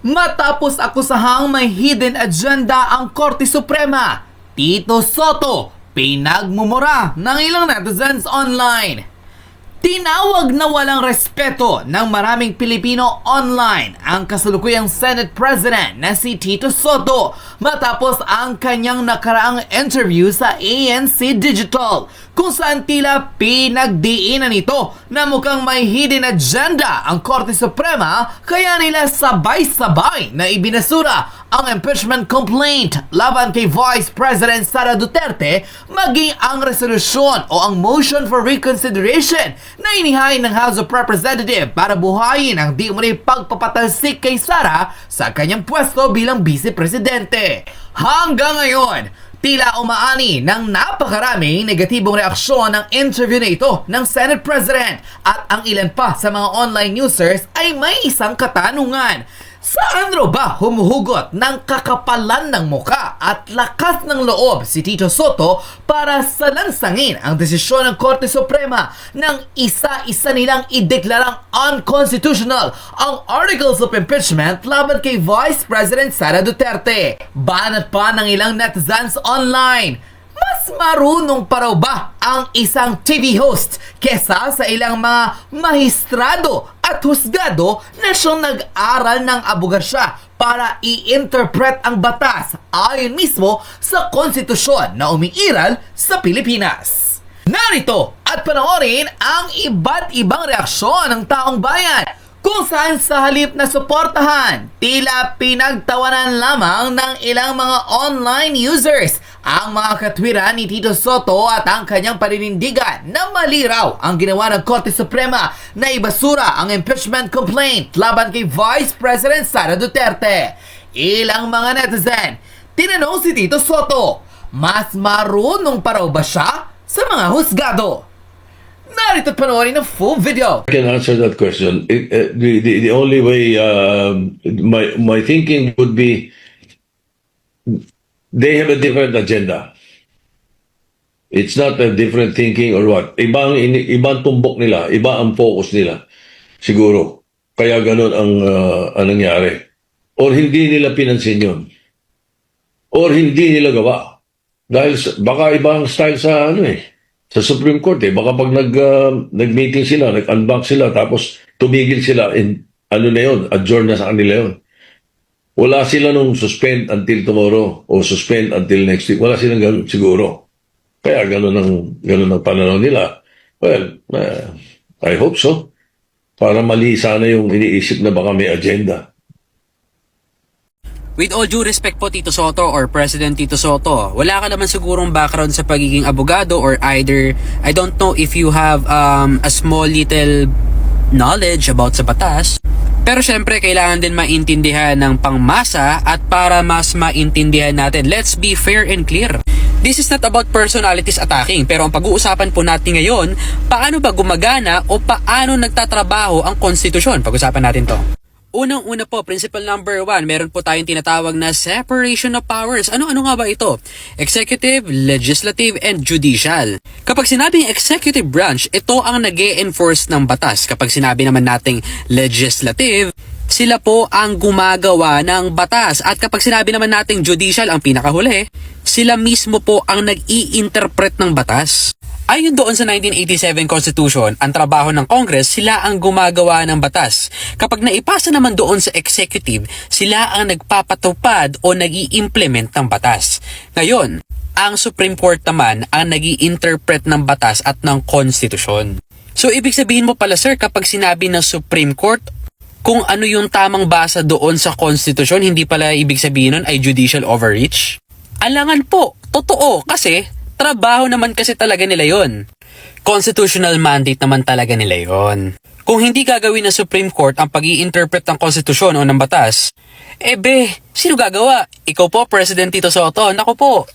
Matapos akusahang may hidden agenda ang Korte Suprema, Tito Sotto pinagmumura ng ilang netizens online. Tinawag na walang respeto ng maraming Pilipino online ang kasalukuyang Senate President na si Tito Sotto matapos ang kanyang nakaraang interview sa ANC Digital kung saan tila pinagdiinan nito na mukhang may hidden agenda ang Korte Suprema kaya nila sabay-sabay na ibinasura ang impeachment complaint laban kay Vice President Sara Duterte maging ang resolusyon o ang motion for reconsideration na inihain ng House of Representatives para buhayin ang di umano'y pagpapatalsik kay Sara sa kanyang pwesto bilang Vice Presidente. Hanggang ngayon, tila umaani ng napakaraming negatibong reaksyon ng interview na ito ng Senate President at ang ilan pa sa mga online users ay may isang katanungan. Saan raw ba humuhugot ng kakapalan ng muka at lakas ng loob si Tito Sotto para salansangin ang desisyon ng Korte Suprema nang isa-isa nilang ideklarang unconstitutional ang Articles of Impeachment laban kay Vice President Sara Duterte? Banat pa ng ilang netizens online. Mas marunong pa raw ba ang isang TV host kesa sa ilang mga mahistrado at husgado na siyang nag-aral ng abogasya para i-interpret ang batas ayon mismo sa konstitusyon na umiiral sa Pilipinas? Narito at panoorin ang iba't ibang reaksyon ng taong bayan kung saan sa halip na suportahan, tila pinagtawanan lamang ng ilang mga online users ang mga katwiran ni Tito Sotto at ang kanyang paninindigan na mali raw ang ginawa ng Korte Suprema na ibasura ang impeachment complaint laban kay Vice President Sara Duterte. Ilang mga netizen, tinanong si Tito Sotto, mas marunong pa raw ba siya sa mga husgado? Narito panoorin ng full video. I can answer that question. The only way my thinking would be they have a different agenda. It's not a different thinking or what. Ibang tumbok nila, iba ang focus nila. Siguro. Kaya ganun ang nangyari. Or hindi nila pinansin yun. Or hindi nila gawa. Dahil baka ibang style sa sa Supreme Court baka pag nag-meeting sila, nag-unbank sila, tapos tumigil sila, na yun, adjourn na sa kanila yun. Wala sila nung suspend until tomorrow o suspend until next week. Wala silang ganun siguro. Kaya ganun ang pananaw nila. Well, I hope so. Para mali sana yung iniisip na baka may agenda. With all due respect po, Tito Sotto or President Tito Sotto, wala ka naman sigurong background sa pagiging abogado or either, I don't know if you have a small little knowledge about sa batas. Pero syempre, kailangan din maintindihan ng pangmasa at para mas maintindihan natin, let's be fair and clear. This is not about personalities attacking, pero ang pag-uusapan po natin ngayon, paano ba gumagana o paano nagtatrabaho ang konstitusyon? Pag-usapan natin to. Unang-una po, principle number 1, meron po tayong tinatawag na separation of powers. Ano-ano nga ba ito? Executive, legislative, and judicial. Kapag sinabing executive branch, ito ang nag-e-enforce ng batas. Kapag sinabi naman nating legislative, sila po ang gumagawa ng batas. At kapag sinabi naman nating judicial, ang pinakahuli, sila mismo po ang nag-i-interpret ng batas. Ayon doon sa 1987 Constitution, ang trabaho ng Congress, sila ang gumagawa ng batas. Kapag naipasa naman doon sa executive, sila ang nagpapatupad o nag-i-implement ng batas. Ngayon, ang Supreme Court naman ang nag-i-interpret ng batas at ng konstitusyon. So, ibig sabihin mo pala, sir, kapag sinabi ng Supreme Court, kung ano yung tamang basa doon sa konstitusyon, hindi pala ibig sabihin nun ay judicial overreach? Alangan po, totoo, kasi trabaho naman kasi talaga nila yon. Constitutional mandate naman talaga nila yon. Kung hindi gagawin ng Supreme Court ang pag-i-interpret ng konstitusyon o ng batas, sino gagawa? Ikaw po, President Tito Sotto. Naku po,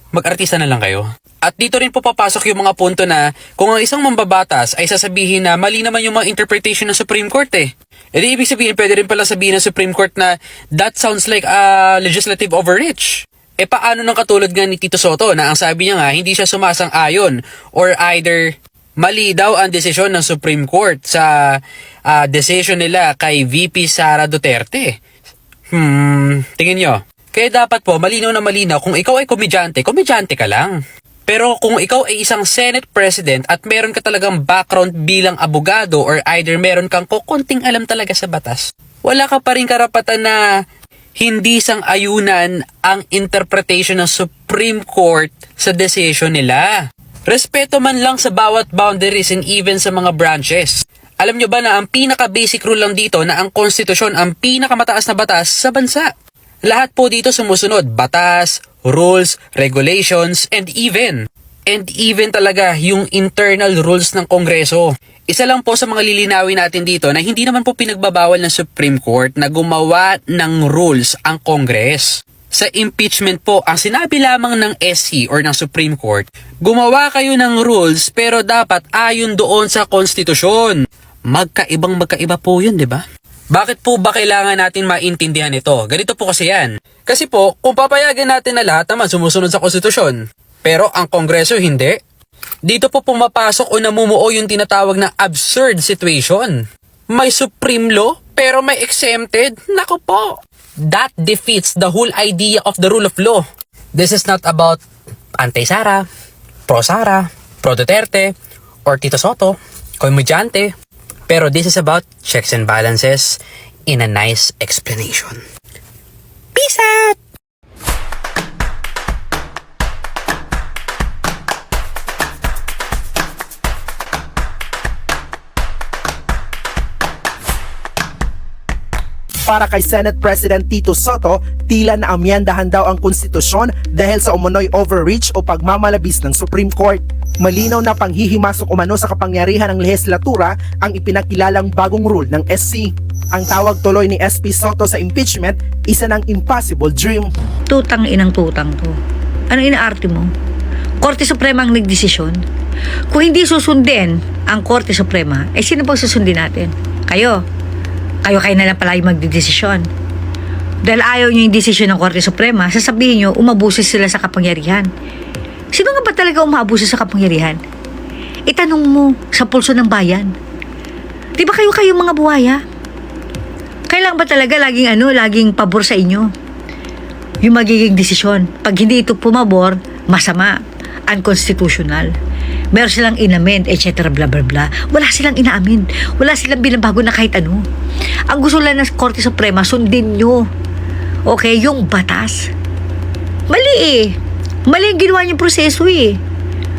mag-artista na lang kayo. At dito rin po papasok yung mga punto na kung ang isang mambabatas ay sasabihin na mali naman yung mga interpretation ng Supreme Court di ibig sabihin, pwede rin pala sabihin ng Supreme Court na that sounds like a legislative overreach. Paano nang katulad nga ni Tito Sotto na ang sabi niya nga hindi siya sumasang-ayon or either mali daw ang desisyon ng Supreme Court sa decision nila kay VP Sara Duterte. Tingin nyo. Kaya dapat po, malinaw na malinaw, kung ikaw ay komedyante, komedyante ka lang. Pero kung ikaw ay isang Senate President at meron ka talagang background bilang abogado or either meron kang kukunting alam talaga sa batas, wala ka pa rin karapatan na hindi sang-ayunan ang interpretation ng Supreme Court sa decision nila. Respeto man lang sa bawat boundaries and even sa mga branches. Alam nyo ba na ang pinaka-basic rule lang dito na ang konstitusyon ang pinakamataas na batas sa bansa? Lahat po dito sumusunod, batas, rules, regulations, and even talaga yung internal rules ng Kongreso. Isa lang po sa mga lilinawin natin dito na hindi naman po pinagbabawal ng Supreme Court na gumawa ng rules ang Congress. Sa impeachment po, ang sinabi lamang ng SC or ng Supreme Court, gumawa kayo ng rules pero dapat ayon doon sa konstitusyon. Magkaiba po yun, di ba? Bakit po ba kailangan natin maintindihan ito? Ganito po kasi yan. Kasi po, kung papayagan natin na lahat naman sumusunod sa konstitusyon, pero ang Kongreso hindi, dito po pumapasok o namumuo yung tinatawag na absurd situation. May supreme law, pero may exempted? Nako po! That defeats the whole idea of the rule of law. This is not about anti-Sara, pro-Sara, pro-Duterte, or Tito Soto, komedyante. Pero this is about checks and balances in a nice explanation. Peace out! Para kay Senate President Tito Soto, tila na amyendahan daw ang konstitusyon dahil sa umunoy overreach o pagmamalabis ng Supreme Court. Malinaw na panghihimasok umano sa kapangyarihan ng lehislatura ang ipinakilalang bagong rule ng SC. Ang tawag tuloy ni SP Soto sa impeachment, isa ng impossible dream. Tutang inang tutang to. Ano inaarte mo? Korte Suprema ang nagdesisyon. Kung hindi susundin ang Korte Suprema, sino bang susundin natin? Kayo na lang pala yung magdidesisyon. Dahil ayaw nyo yung desisyon ng Korte Suprema, sasabihin nyo, umabuso sila sa kapangyarihan. Sino nga ba talaga umabuso sa kapangyarihan? Itanong mo sa pulso ng bayan. Di ba kayo mga buhaya? Kailangan ba talaga laging pabor sa inyo? Yung magiging desisyon. Pag hindi ito pumabor, masama, unconstitutional. Meron silang inamend, etc. bla bla bla. Wala silang inaamin. Wala silang binabago na kahit ano. Ang gusto lang ng Korte Suprema, sundin nyo. Okay, yung batas. Mali eh. Mali ang ginawa niyong proseso eh.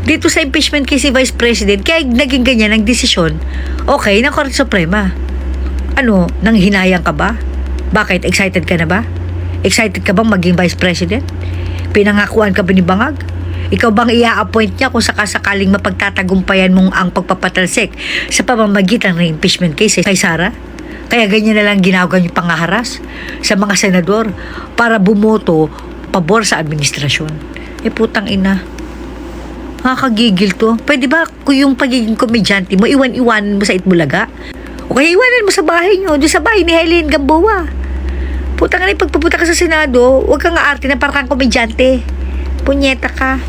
Dito sa impeachment kay si Vice President, kaya naging ganyan ang desisyon. Okay, ng Korte Suprema. Ano, nang hinayang ka ba? Bakit? Excited ka na ba? Excited ka bang maging Vice President? Pinangakuan ka ba ni Bangag? Ikaw bang i-appoint niya kung sakasakaling mapagtatagumpayan mong ang pagpapatalsik sa pamamagitan ng impeachment case kay Sara? Kaya ganyan na lang ginagawa niyo pangaharas sa mga senador para bumoto pabor sa administrasyon. Putang ina. Nakakagigil to. Pwede ba kung yung pagiging komedyante mo, iwan-iwanan mo sa Itbulaga? O kaya iwanan mo sa bahay niyo, doon sa bahay ni Helen Gamboa. Putang ina, pagpupunta ka sa Senado, huwag kang aarte na parang kang komedyante. Punyeta ka.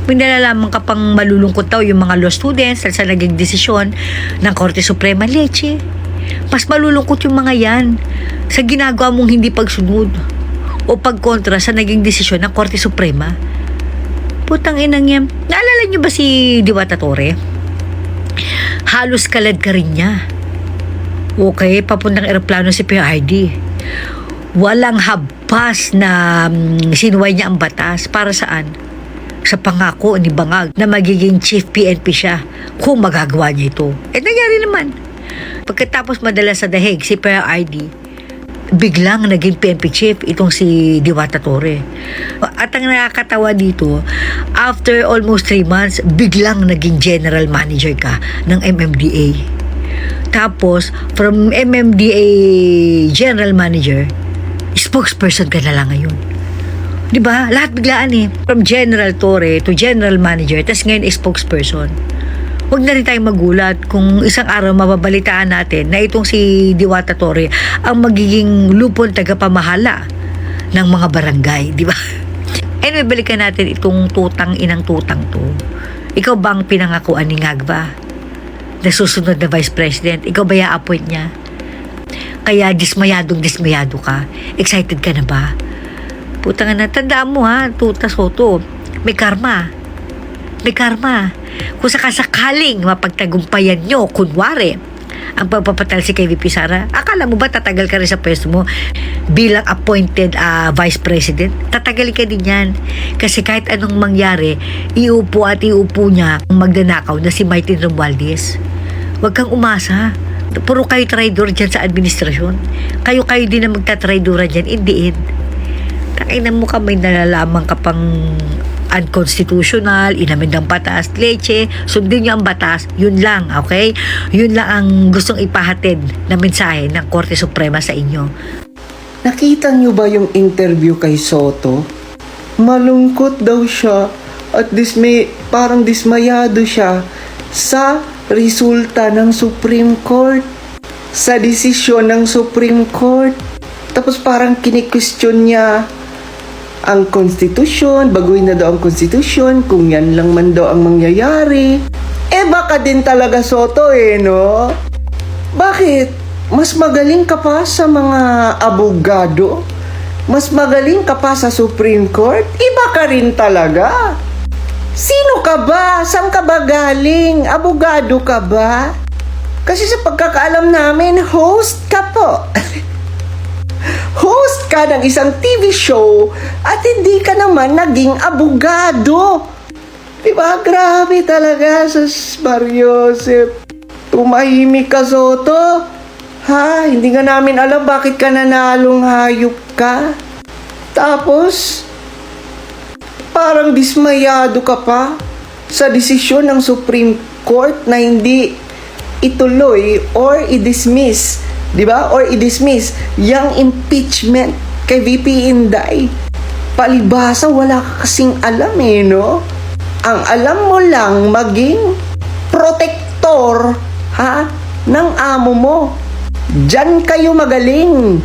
May nalalaman ka pang malulungkot daw yung mga law students sa naging desisyon ng Korte Suprema. Leche. Mas malulungkot yung mga yan sa ginagawa mong hindi pagsunod o pagkontra sa naging desisyon ng Korte Suprema. Putang inang yan. Naalala nyo ba si Diwata Torre? Halos kalad ka rin niya. Okay, papuntang eroplano si PRD. Walang habas na sinuway niya ang batas. Para saan? Sa pangako ni Bangag na magiging chief PNP siya kung magagawa niya ito. Nangyari naman. Pagkatapos madala sa dahig si PRD, biglang naging PNP chief itong si Diwata Torre. At ang nakakatawa dito, after almost 3 months, biglang naging general manager ka ng MMDA. Tapos, from MMDA general manager, spokesperson ka na lang ngayon. Diba? Lahat biglaan eh. From General Torre to General Manager, tas ngayon spokesperson. Huwag na rin tayong magulat kung isang araw mababalitaan natin na itong si Diwata Torre ang magiging lupon tagapamahala ng mga barangay. Diba? Anyway, balikan natin itong inang tutang to. Ikaw bang pinangakuan ni Ngagba na susunod na Vice President? Ikaw ba i-appoint niya? Kaya dismayado ka. Excited ka na ba? Puta nga na, tandaan mo ha, Tuta Soto, may karma. May karma. Kung sakasakaling mapagtagumpayan nyo, kunwari, ang pagpapatalsi kay VP Sara, akala mo ba tatagal ka rin sa pwesto mo bilang appointed Vice President? Tatagal ka din yan. Kasi kahit anong mangyari, iupo niya ang magnanakaw na si Martin Romualdez. Huwag kang umasa. Puro kayo traidor dyan sa administrasyon. Kayo din na magtatraidora dyan in the end. Takinan mo ka, may nalalaman ka pang unconstitutional, inamendang batas, leche, sundin nyo ang batas, yun lang, okay? Yun lang ang gustong ipahatid na mensahe ng Korte Suprema sa inyo. Nakita niyo ba yung interview kay Soto? Malungkot daw siya at parang dismayado siya sa resulta ng Supreme Court, sa desisyon ng Supreme Court. Tapos parang kini-question niya ang konstitusyon, baguhin na daw ang konstitusyon, kung yan lang man daw ang mangyayari. Baka din talaga Soto no? Bakit? Mas magaling ka pa sa mga abogado? Mas magaling ka pa sa Supreme Court? Iba ka rin talaga. Sino ka ba? Saan ka ba galing? Abogado ka ba? Kasi sa pagkakaalam namin, host ka po. Host ka ng isang TV show at hindi ka naman naging abogado. Diba? Grabe talaga, sus Mariosep. Tumahimik ka, Soto. Ha? Hindi nga namin alam bakit ka nanalong hayop ka. Tapos, parang dismayado ka pa sa desisyon ng Supreme Court na hindi ituloy or i-dismiss, di ba? Or i-dismiss yung impeachment kay VP Inday. Palibhasa, wala ka kasing alam no? Ang alam mo lang maging protector, ha? Ng amo mo. Diyan kayo magaling.